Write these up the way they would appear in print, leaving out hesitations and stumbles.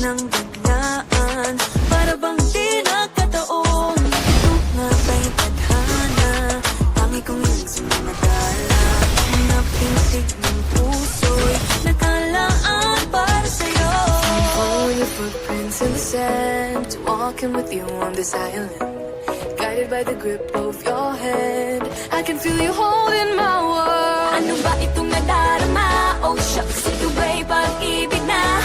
ng biglaan, para bang di nakataon. Ito nga ba'y tadhana, tangi kong ilang sumamadala. Napintig ng puso'y nakalaan para sa'yo. Follow your footprints in the sand, walking with you on this island, guided by the grip of your hand. I can feel you holding my world. Ano ba itong nadarama? Oh shucks, ito ba'y pag-ibig na?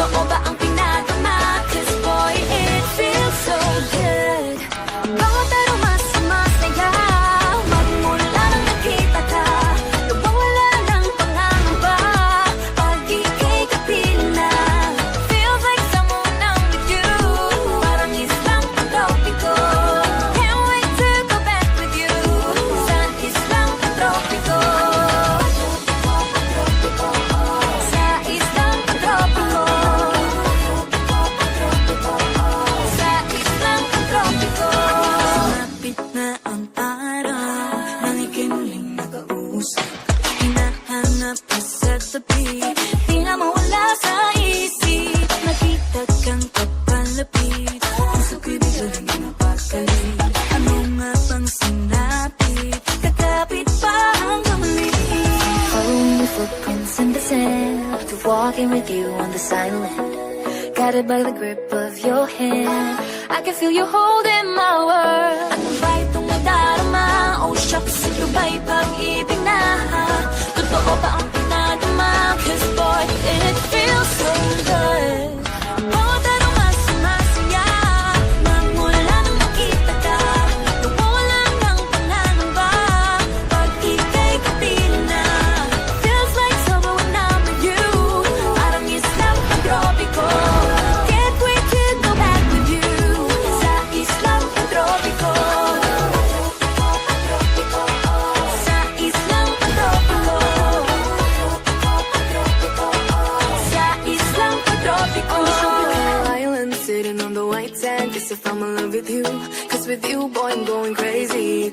Totoo ba ang pinagama? Cause boy, it feels so good. Bawat aroma sumasaya, magmula nang nakita ka. Nawawala ng pangangamba, pag ika'y kapiling na. Feels like someone I'm with you, parang islang pantropiko. Can't wait to go back with you, sa islang pantropiko. Sa islang pantropiko. Sa islang pantropiko. Lumapit na ang araw, nang ika'y muling nakausap. Hinahanap ka sa tabi, di na mawala sa isip. Nakita kang papalapit, puso ko'y biglang napakalit. Ano nga bang sinapit, kakapit pa hanggang muli. Following your footprints in the sand, to walking with you on this island, guided by the grip of your hand. I can feel you holding my world. Ano ba itong nadarama? Oh shucks, ito ba'y pag-ibig na? Totoo ba ang pinagama? Cause boy, it feels so good. Bawat aroma sumasaya, magmula nang nakita ka. Nawawala ng pangangamba, pag ika'y kapiling na. Feels like summer when I'm with you, parang islang pantropiko. Can't wait to go back with you, sa islang pantropiko. Sa islang pantropiko. Sa islang pantropiko. On the tropical island, sitting on the white sand, guess if I'm in love with you, cause with you, boy, I'm going crazy.